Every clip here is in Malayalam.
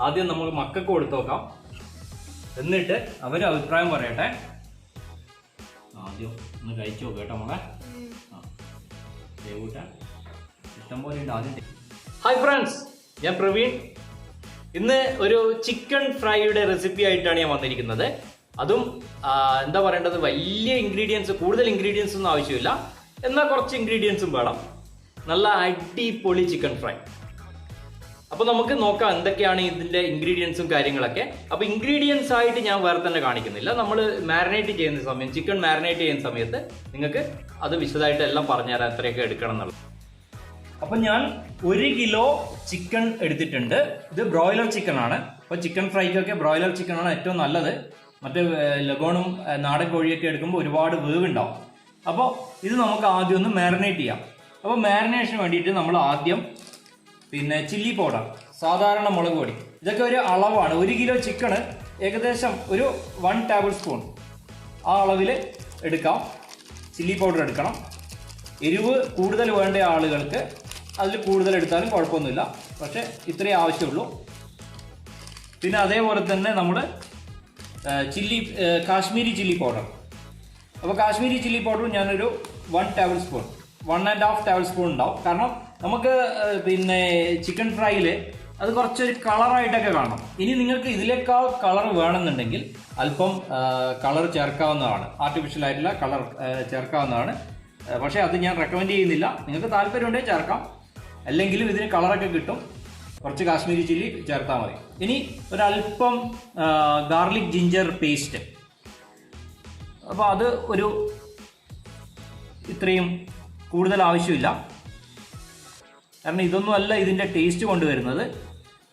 ആദ്യം നമുക്ക് മക്കൾക്ക് കൊടുത്തു നോക്കാം, എന്നിട്ട് അവർ അഭിപ്രായം പറയട്ടെ. ആദ്യം ഒന്ന് കഴിച്ചു നോക്കാം കേട്ടോ മോളെ. ഇഷ്ടം പോലെ ഉണ്ട്. ആദ്യം ഹായ് ഫ്രണ്ട്സ്, ഞാൻ പ്രവീൺ. ഇന്ന് ഒരു ചിക്കൻ ഫ്രൈയുടെ റെസിപ്പി ആയിട്ടാണ് ഞാൻ വന്നിരിക്കുന്നത്. അതും എന്താ പറയേണ്ടത്, വലിയ ഇൻഗ്രീഡിയൻസ്, കൂടുതൽ ഇൻഗ്രീഡിയൻസ് ഒന്നും ആവശ്യമില്ല, എന്നാൽ കുറച്ച് ഇൻഗ്രീഡിയൻസും വേണം. നല്ല അടിപൊളി ചിക്കൻ ഫ്രൈ. അപ്പോൾ നമുക്ക് നോക്കാം എന്തൊക്കെയാണ് ഇതിൻ്റെ ഇൻഗ്രീഡിയൻസും കാര്യങ്ങളൊക്കെ. അപ്പോൾ ഇൻഗ്രീഡിയൻസ് ആയിട്ട് ഞാൻ വേറെ തന്നെ കാണിക്കുന്നില്ല. നമ്മൾ മാരിനേറ്റ് ചെയ്യുന്ന സമയം, ചിക്കൻ മാരിനേറ്റ് ചെയ്യുന്ന സമയത്ത് നിങ്ങൾക്ക് അത് വിശദമായിട്ട് എല്ലാം പറഞ്ഞുതരാം എത്രയൊക്കെ എടുക്കണം എന്നുള്ളത്. അപ്പം ഞാൻ 1 കിലോ ചിക്കൻ എടുത്തിട്ടുണ്ട്. ഇത് ബ്രോയിലർ ചിക്കൻ ആണ്. അപ്പോൾ ചിക്കൻ ഫ്രൈക്കൊക്കെ ബ്രോയിലർ ചിക്കൻ ആണ് ഏറ്റവും നല്ലത്. മറ്റേ ലഗോണും നാടൻ കോഴിയൊക്കെ എടുക്കുമ്പോൾ ഒരുപാട് വേവ് ഉണ്ടാവും. അപ്പോൾ ഇത് നമുക്ക് ആദ്യം ഒന്ന് മാരിനേറ്റ് ചെയ്യാം. അപ്പോൾ മാരിനേഷന് വേണ്ടിയിട്ട് നമ്മൾ ആദ്യം ചില്ലി പൗഡർ, സാധാരണ മുളക് പൊടി, ഇതൊക്കെ ഒരു അളവാണ്. 1 കിലോ ചിക്കന് ഏകദേശം ഒരു 1 ടേബിൾ സ്പൂൺ ആ അളവിൽ എടുക്കാം. ചില്ലി പൗഡർ എടുക്കണം. എരിവ് കൂടുതൽ വേണ്ട ആളുകൾക്ക് അതിൽ കൂടുതൽ എടുത്താലും കുഴപ്പമൊന്നുമില്ല, പക്ഷേ ഇത്രയേ ആവശ്യമുള്ളൂ. പിന്നെ അതേപോലെ തന്നെ നമ്മൾ കാശ്മീരി ചില്ലി പൗഡർ. അപ്പോൾ കാശ്മീരി ചില്ലി പൗഡർ ഞാനൊരു 1 ടേബിൾ സ്പൂൺ, 1.5 ടേബിൾ സ്പൂൺ ഉണ്ടാവും. കാരണം നമുക്ക് ചിക്കൻ ഫ്രൈയിൽ അത് കുറച്ചൊരു കളറായിട്ടൊക്കെ കാണണം. ഇനി നിങ്ങൾക്ക് ഇതിലേക്കാൾ കളർ വേണമെന്നുണ്ടെങ്കിൽ അല്പം കളർ ചേർക്കാവുന്നതാണ്, ആർട്ടിഫിഷ്യൽ ആയിട്ടുള്ള കളർ ചേർക്കാവുന്നതാണ്. പക്ഷേ അത് ഞാൻ റെക്കമെൻഡ് ചെയ്യുന്നില്ല. നിങ്ങൾക്ക് താല്പര്യമുണ്ടെങ്കിൽ ചേർക്കാം, അല്ലെങ്കിലും ഇതിന് കളറൊക്കെ കിട്ടും. കുറച്ച് കാശ്മീരി ചില്ലി ചേർത്താൽ മതി. ഇനി ഒരല്പം ഗാർലിക് ജിഞ്ചർ പേസ്റ്റ്. അപ്പോൾ അത് ഒരു ഇത്രയും കൂടുതൽ ആവശ്യമില്ല, കാരണം ഇതൊന്നും അല്ല ഇതിൻ്റെ ടേസ്റ്റ് കൊണ്ടുവരുന്നത്.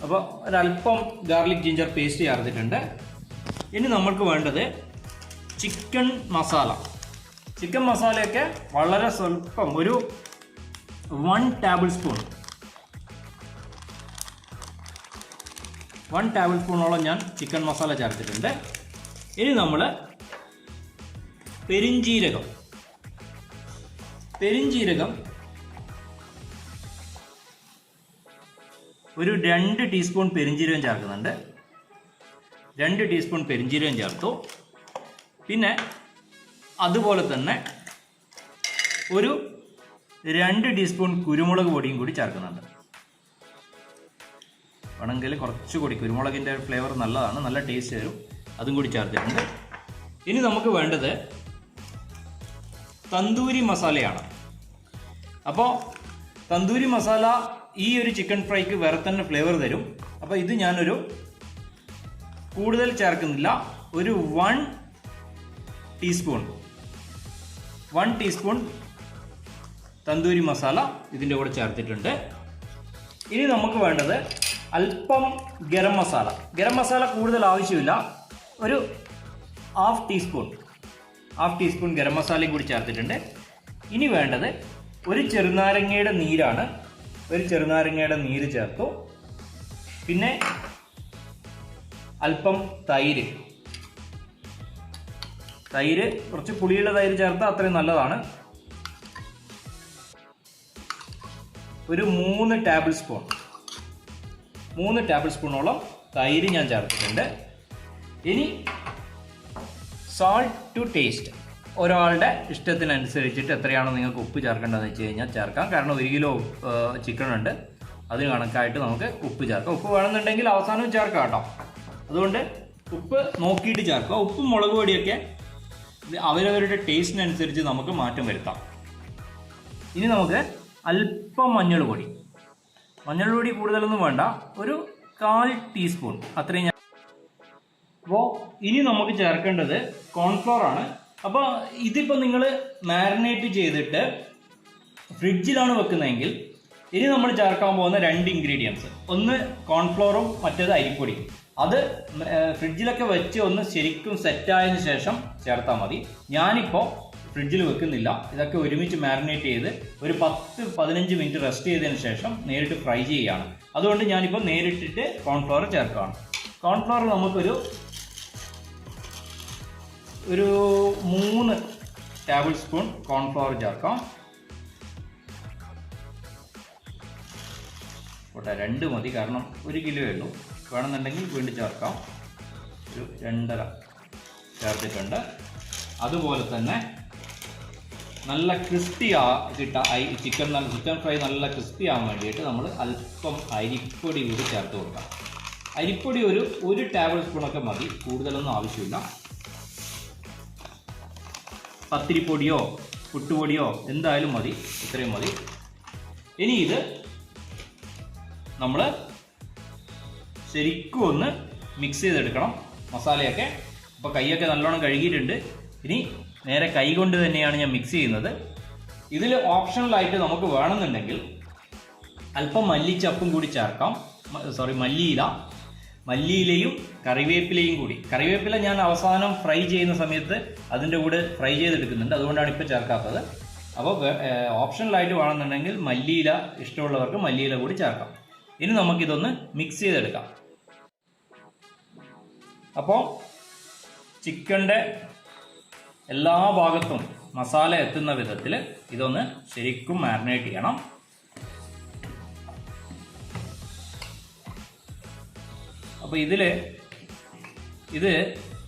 അപ്പോൾ ഒരല്പം ഗാർലിക് ജിഞ്ചർ പേസ്റ്റ് ചേർത്തിട്ടുണ്ട്. ഇനി നമ്മൾക്ക് വേണ്ടത് ചിക്കൻ മസാല. ചിക്കൻ മസാലയൊക്കെ വളരെ സ്വല്പം, ഒരു 1 ടേബിൾ സ്പൂണോളം ഞാൻ ചിക്കൻ മസാല ചേർത്തിട്ടുണ്ട്. ഇനി നമ്മൾ പെരിഞ്ജീരകം ഒരു 2 ടീസ്പൂൺ പെരിഞ്ജീരകം ചേർക്കുന്നുണ്ട്. 2 ടീസ്പൂൺ പെരിഞ്ജീരകം ചേർത്തു. പിന്നെ അതുപോലെ തന്നെ ഒരു 2 ടീസ്പൂൺ കുരുമുളക് പൊടിയും കൂടി ചേർക്കുന്നുണ്ട്. വേണമെങ്കിൽ കുറച്ചുകൂടി, കുരുമുളകിൻ്റെ ഫ്ലേവർ നല്ലതാണ്, നല്ല ടേസ്റ്റ് വരും. അതും കൂടി ചേർത്തിട്ടുണ്ട്. ഇനി നമുക്ക് വേണ്ടത് തന്തൂരി മസാലയാണ്. അപ്പോൾ തന്തൂരി മസാല ഈ ഒരു ചിക്കൻ ഫ്രൈക്ക് വേറെ തന്നെ ഫ്ലേവർ തരും. അപ്പോൾ ഇത് ഞാനൊരു കൂടുതൽ ചേർക്കുന്നില്ല, ഒരു 1 ടീസ്പൂൺ തന്തൂരി മസാല ഇതിൻ്റെ കൂടെ ചേർത്തിട്ടുണ്ട്. ഇനി നമുക്ക് വേണ്ടത് അല്പം ഗരം മസാല കൂടുതൽ ആവശ്യമില്ല, ഒരു ഹാഫ് ടീസ്പൂൺ ഗരം മസാലയും കൂടി ചേർത്തിട്ടുണ്ട്. ഇനി വേണ്ടത് ഒരു ചെറുനാരങ്ങയുടെ നീരാണ്. ഒരു ചെറുനാരങ്ങയുടെ നീര് ചേർത്തു. പിന്നെ അല്പം തൈര്, കുറച്ച് പുളിയുള്ള തൈര് ചേർത്താൽ അത്രയും നല്ലതാണ്. ഒരു 3 ടേബിൾ സ്പൂണോളം തൈര് ഞാൻ ചേർത്തിട്ടുണ്ട്. ഇനി സാൾട്ട് ടു ടേസ്റ്റ്. ഒരാളുടെ ഇഷ്ടത്തിനനുസരിച്ചിട്ട് എത്രയാണോ നിങ്ങൾക്ക് ഉപ്പ് ചേർക്കേണ്ടതെന്ന് വെച്ച് കഴിഞ്ഞാൽ ചേർക്കാം. കാരണം 1 കിലോ ചിക്കൻ ഉണ്ട്, അതിന് കണക്കായിട്ട് നമുക്ക് ഉപ്പ് ചേർക്കാം. ഉപ്പ് വേണമെന്നുണ്ടെങ്കിൽ അവസാനം ചേർക്കാം കേട്ടോ. അതുകൊണ്ട് ഉപ്പ് നോക്കിയിട്ട് ചേർക്കുക. ഉപ്പും മുളക് പൊടിയൊക്കെ അവരവരുടെ ടേസ്റ്റിനനുസരിച്ച് നമുക്ക് മാറ്റം വരുത്താം. ഇനി നമുക്ക് അല്പം മഞ്ഞൾപ്പൊടി കൂടുതലൊന്നും വേണ്ട, ഒരു 1/4 ടീസ്പൂൺ അത്രയും. അപ്പോൾ ഇനി നമുക്ക് ചേർക്കേണ്ടത് കോൺഫ്ലോർ ആണ്. അപ്പോൾ ഇതിപ്പോൾ നിങ്ങൾ മാരിനേറ്റ് ചെയ്തിട്ട് ഫ്രിഡ്ജിലാണ് വെക്കുന്നതെങ്കിൽ ഇനി നമ്മൾ ചേർക്കാൻ പോകുന്ന 2 ഇൻഗ്രീഡിയൻസ്, ഒന്ന് കോൺഫ്ലോറും മറ്റേത് അരിപ്പൊടി. അത് ഫ്രിഡ്ജിലൊക്കെ വെച്ച് ഒന്ന് ശരിക്കും സെറ്റായതിനു ശേഷം ചേർത്താൽ മതി. ഞാനിപ്പോൾ ഫ്രിഡ്ജിൽ വെക്കുന്നില്ല, ഇതൊക്കെ ഒരുമിച്ച് മാരിനേറ്റ് ചെയ്ത് ഒരു 10-15 മിനിറ്റ് റെസ്റ്റ് ചെയ്തതിന് ശേഷം നേരിട്ട് ഫ്രൈ ചെയ്യുകയാണ്. അതുകൊണ്ട് ഞാനിപ്പോൾ നേരിട്ടിട്ട് കോൺഫ്ലോർ ചേർക്കുകയാണ്. കോൺഫ്ലോർ നമുക്കൊരു 3 ടേബിൾ സ്പൂൺ കോൺഫ്ലോർ ചേർക്കാം. 2 മതി, കാരണം 1 കിലോയേ ഉള്ളൂ. വേണമെന്നുണ്ടെങ്കിൽ വീണ്ടും ചേർക്കാം. ഒരു 2.5 ചേർത്തിട്ടുണ്ട്. അതുപോലെ തന്നെ നല്ല ക്രിസ്പി ചിക്കൻ ഫ്രൈ നല്ല ക്രിസ്പി ആവാൻ വേണ്ടിയിട്ട് നമ്മൾ അല്പം അരിപ്പൊടി കൂടി ചേർത്ത് കൊടുക്കാം. അരിപ്പൊടി ഒരു ടേബിൾ സ്പൂണൊക്കെ മതി, കൂടുതലൊന്നും ആവശ്യമില്ല. പത്തിരിപ്പൊടിയോ പുട്ടുപൊടിയോ എന്തായാലും മതി, ഇത്രയും മതി. ഇനി ഇത് നമ്മൾ ശരിക്കും ഒന്ന് മിക്സ് ചെയ്തെടുക്കണം മസാലയൊക്കെ. അപ്പോൾ കൈയൊക്കെ നല്ലോണം കഴുകിയിട്ടുണ്ട്. ഇനി നേരെ കൈ കൊണ്ട് തന്നെയാണ് ഞാൻ മിക്സ് ചെയ്യുന്നത്. ഇതിൽ ഓപ്ഷണലായിട്ട് നമുക്ക് വേണമെന്നുണ്ടെങ്കിൽ അല്പം മല്ലിച്ചപ്പും കൂടി ചേർക്കാം. മല്ലിയിലയും കറിവേപ്പിലയും കൂടി. കറിവേപ്പില ഞാൻ അവസാനം ഫ്രൈ ചെയ്യുന്ന സമയത്ത് അതിൻ്റെ കൂടെ ഫ്രൈ ചെയ്തെടുക്കുന്നുണ്ട്, അതുകൊണ്ടാണ് ഇപ്പോൾ ചേർക്കാത്തത്. അപ്പോൾ ഓപ്ഷണലായിട്ട് വേണമെന്നുണ്ടെങ്കിൽ മല്ലിയില ഇഷ്ടമുള്ളവർക്ക് മല്ലിയില കൂടി ചേർക്കാം. ഇനി നമുക്കിതൊന്ന് മിക്സ് ചെയ്തെടുക്കാം. അപ്പോൾ ചിക്കൻ്റെ എല്ലാ ഭാഗത്തും മസാല എത്തുന്ന വിധത്തിൽ ഇതൊന്ന് ശരിക്കും മാരിനേറ്റ് ചെയ്യണം. അപ്പോൾ ഇത്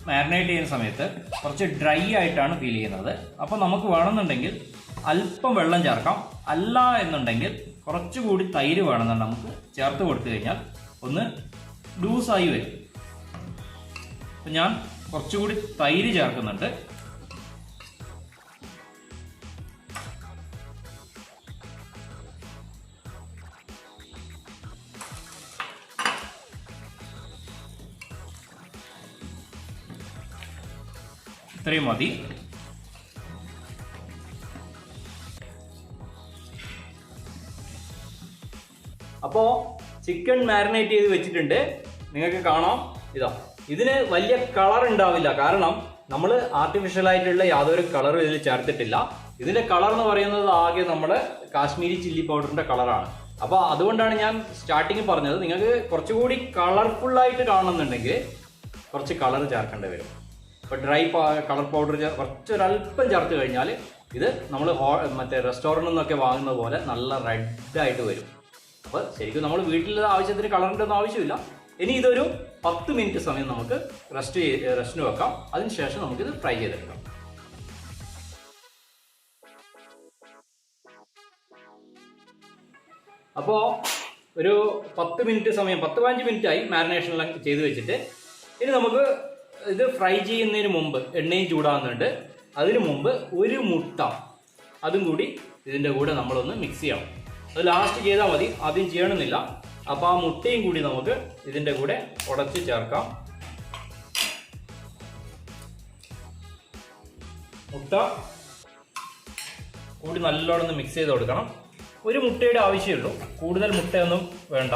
മാരിനേറ്റ് ചെയ്യുന്ന സമയത്ത് കുറച്ച് ഡ്രൈ ആയിട്ടാണ് ഫീൽ ചെയ്യുന്നത്. അപ്പോൾ നമുക്ക് വേണമെന്നുണ്ടെങ്കിൽ അല്പം വെള്ളം ചേർക്കാം. അല്ല എന്നുണ്ടെങ്കിൽ കുറച്ചുകൂടി തൈര് വേണമെന്നുണ്ടെങ്കിൽ നമുക്ക് ചേർത്ത് കൊടുത്തു കഴിഞ്ഞാൽ ഒന്ന് ലൂസായി വരും. അപ്പം ഞാൻ കുറച്ചുകൂടി തൈര് ചേർക്കുന്നുണ്ട്. ഇത്രയും മതി. അപ്പോൾ ചിക്കൻ മാരിനേറ്റ് ചെയ്ത് വെച്ചിട്ടുണ്ട്. നിങ്ങൾക്ക് കാണാം, ഇതിന് വലിയ കളർ ഉണ്ടാവില്ല, കാരണം നമ്മൾ ആർട്ടിഫിഷ്യൽ ആയിട്ടുള്ള യാതൊരു കളറും ഇതിൽ ചേർത്തിട്ടില്ല. ഇതിന്റെ കളർ എന്ന് പറയുന്നത് ആകെ നമ്മുടെ കാശ്മീരി ചില്ലി പൗഡറിന്റെ കളറാണ്. അപ്പോൾ അതുകൊണ്ടാണ് ഞാൻ സ്റ്റാർട്ടിങ് പറഞ്ഞത്, നിങ്ങൾക്ക് കുറച്ചുകൂടി കളർഫുൾ ആയിട്ട് കാണുന്നുണ്ടെങ്കിൽ കുറച്ച് കളർ ചേർക്കേണ്ടി വരും. ഇപ്പോൾ ഡ്രൈ കളർ പൗഡർ കുറച്ചൊരല്പം ചേർത്ത് കഴിഞ്ഞാൽ ഇത് നമ്മൾ മറ്റേ റെസ്റ്റോറൻറ്റിൽ നിന്നൊക്കെ വാങ്ങുന്ന പോലെ നല്ല റെഡായിട്ട് വരും. അപ്പോൾ ശരിക്കും നമ്മൾ വീട്ടിലെ ആവശ്യത്തിന് കളറിൻ്റെ ഒന്നും ആവശ്യമില്ല. ഇനി ഇതൊരു 10 മിനിറ്റ് സമയം നമുക്ക് റെസ്റ്റിന് വെക്കാം. അതിനുശേഷം നമുക്കിത് ഫ്രൈ ചെയ്തെടുക്കാം. അപ്പോൾ ഒരു 10 മിനിറ്റ് സമയം, 10-15 മിനിറ്റായി മാരിനേഷനെല്ലാം ചെയ്ത് വെച്ചിട്ട്. ഇനി നമുക്ക് ഇത് ഫ്രൈ ചെയ്യുന്നതിന് മുമ്പ് എണ്ണയും ചൂടാകുന്നുണ്ട്. അതിനു മുമ്പ് ഒരു മുട്ട അതും കൂടി ഇതിൻ്റെ കൂടെ നമ്മളൊന്ന് മിക്സ് ചെയ്യണം. അത് ലാസ്റ്റ് ചെയ്താൽ മതി, ആദ്യം ചെയ്യണമെന്നില്ല. അപ്പോൾ ആ മുട്ടയും കൂടി നമുക്ക് ഇതിൻ്റെ കൂടെ ഉടച്ച് ചേർക്കാം. മുട്ട കൂടി നല്ലോണം ഒന്ന് മിക്സ് ചെയ്ത് കൊടുക്കണം. ഒരു മുട്ടയുടെ ആവശ്യമുള്ളൂ, കൂടുതൽ മുട്ടയൊന്നും വേണ്ട.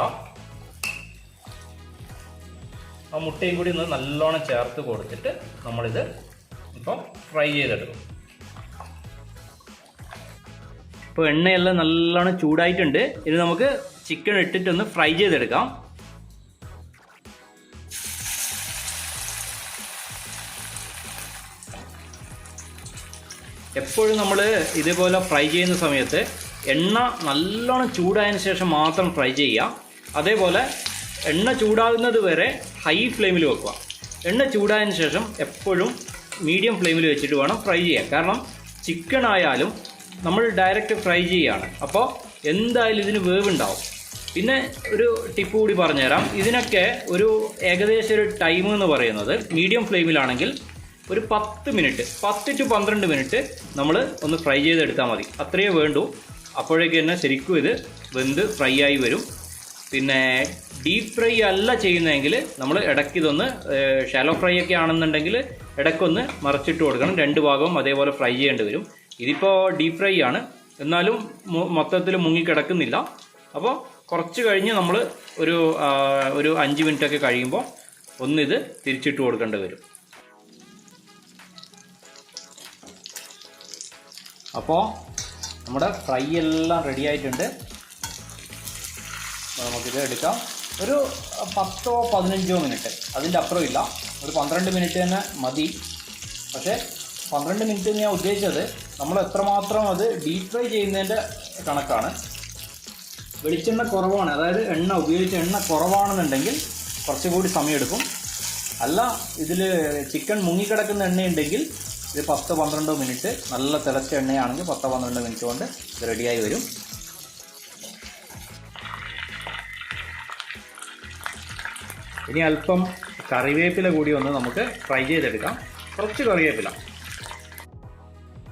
ആ മുട്ടയും കൂടി ഒന്ന് നല്ലോണം ചേർത്ത് കൊടുത്തിട്ട് നമ്മളിത് ഇപ്പം ഫ്രൈ ചെയ്തെടുക്കും. ഇപ്പോൾ എണ്ണയെല്ലാം നല്ലോണം ചൂടായിട്ടുണ്ട്. ഇനി നമുക്ക് ചിക്കൻ ഇട്ടിട്ടൊന്ന് ഫ്രൈ ചെയ്തെടുക്കാം. എപ്പോഴും നമ്മൾ ഇതേപോലെ ഫ്രൈ ചെയ്യുന്ന സമയത്ത് എണ്ണ നല്ലോണം ചൂടായതിന് ശേഷം മാത്രം ഫ്രൈ ചെയ്യുക. അതേപോലെ എണ്ണ ചൂടാകുന്നത് വരെ ഹൈ ഫ്ലെയിമിൽ വെക്കുക. എണ്ണ ചൂടായതിന് ശേഷം എപ്പോഴും മീഡിയം ഫ്ലെയിമിൽ വെച്ചിട്ട് വേണം ഫ്രൈ ചെയ്യാൻ. കാരണം ചിക്കൻ ആയാലും നമ്മൾ ഡയറക്റ്റ് ഫ്രൈ ചെയ്യുകയാണ്, അപ്പോൾ എന്തായാലും ഇതിന് വേവുണ്ടാവും. പിന്നെ ഒരു ടിപ്പ് കൂടി പറഞ്ഞുതരാം. ഇതിനൊക്കെ ഒരു ഏകദേശം ഒരു ടൈം എന്ന് പറയുന്നത് മീഡിയം ഫ്ലെയിമിലാണെങ്കിൽ ഒരു 10 മിനിറ്റ്, 10 to 12 മിനിറ്റ് നമ്മൾ ഒന്ന് ഫ്രൈ ചെയ്തെടുത്താൽ മതി. അത്രയേ വേണ്ടൂ. അപ്പോഴേക്ക് തന്നെ ശരിക്കും ഇത് വെന്ത് ഫ്രൈ ആയി വരും. പിന്നെ ഡീപ്പ് ഫ്രൈ അല്ല ചെയ്യുന്നതെങ്കിൽ നമ്മൾ ഇടയ്ക്ക് ഇതൊന്ന് ഷാലോ ഫ്രൈ ഒക്കെ ആണെന്നുണ്ടെങ്കിൽ ഇടയ്ക്കൊന്ന് മറച്ചിട്ട് കൊടുക്കണം. 2 ഭാഗവും അതേപോലെ ഫ്രൈ ചെയ്യേണ്ടി വരും. ഇതിപ്പോൾ ഡീപ്പ് ഫ്രൈ ആണ്, എന്നാലും മൊത്തത്തിൽ മുങ്ങിക്കിടക്കുന്നില്ല. അപ്പോൾ കുറച്ച് കഴിഞ്ഞ് നമ്മൾ ഒരു 5 മിനിറ്റൊക്കെ കഴിയുമ്പോൾ ഒന്നിത് തിരിച്ചിട്ട് കൊടുക്കേണ്ടി വരും. അപ്പോൾ നമ്മുടെ ഫ്രൈ എല്ലാം റെഡി ആയിട്ടുണ്ട്. നമുക്കിത് എടുക്കാം. ഒരു 10-15 മിനിറ്റ്, അതിൻ്റെ അപ്പുറം ഇല്ല. ഒരു 12 മിനിറ്റ് തന്നെ മതി. പക്ഷേ 12 മിനിറ്റ് ഞാൻ ഉദ്ദേശിച്ചത് നമ്മൾ എത്രമാത്രം അത് ഡീപ്പ് ഫ്രൈ ചെയ്യുന്നതിൻ്റെ കണക്കാണ്. വെളിച്ചെണ്ണ കുറവാണ്, അതായത് ഉപയോഗിച്ച എണ്ണ കുറവാണെന്നുണ്ടെങ്കിൽ കുറച്ചുകൂടി സമയമെടുക്കും. അല്ല ഇതിൽ ചിക്കൻ മുങ്ങിക്കിടക്കുന്ന എണ്ണയുണ്ടെങ്കിൽ ഇത് 10-12 മിനിറ്റ്, നല്ല തിളച്ച എണ്ണയാണെങ്കിൽ 10-12 മിനിറ്റ് കൊണ്ട് ഇത് റെഡിയായി വരും. ഇനി അല്പം കറിവേപ്പില കൂടി ഒന്ന് നമുക്ക് ഫ്രൈ ചെയ്തെടുക്കാം. കുറച്ച് കറിവേപ്പില.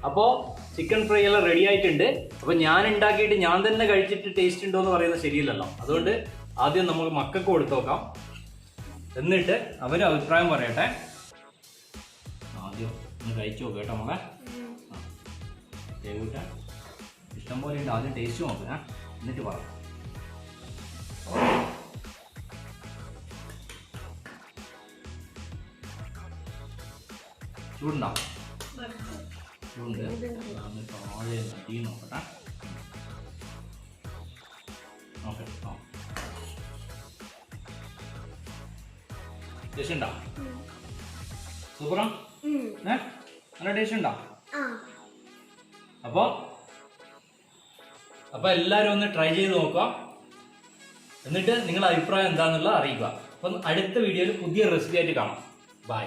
അപ്പോൾ ചിക്കൻ ഫ്രൈ എല്ലാം റെഡി ആയിട്ടുണ്ട്. അപ്പോൾ ഞാൻ ഉണ്ടാക്കിയിട്ട് ഞാൻ തന്നെ കഴിച്ചിട്ട് ടേസ്റ്റ് ഉണ്ടോ എന്ന് പറയുന്നത് ശരിയല്ലല്ലോ. അതുകൊണ്ട് ആദ്യം നമുക്ക് മക്കൾക്ക് കൊടുത്തു നോക്കാം, എന്നിട്ട് അവർ അഭിപ്രായം പറയട്ടെ. ആദ്യം ഒന്ന് കഴിച്ചു നോക്കുക കേട്ടോ നമ്മളെ. ചേക്കൂട്ട ഇഷ്ടം പോലെ ഉണ്ട്, ആദ്യം ടേസ്റ്റ് നോക്കുക എന്നിട്ട് പറയാം. ചൂടുണ്ടോ? ചൂടുണ്ട്. താഴെ നടി നോക്കട്ടെ. ഓക്കെ, ടേസ്റ്റ് ഉണ്ടോ? സൂപ്പറാ? നല്ല ടേസ്റ്റ് ഉണ്ടോ? അപ്പൊ എല്ലാവരും ഒന്ന് ട്രൈ ചെയ്ത് നോക്കുക, എന്നിട്ട് നിങ്ങളുടെ അഭിപ്രായം എന്താണെന്നുള്ളത് അറിയിക്കുക. അപ്പം അടുത്ത വീഡിയോയിൽ പുതിയ റെസിപ്പി ആയിട്ട് കാണാം. ബൈ.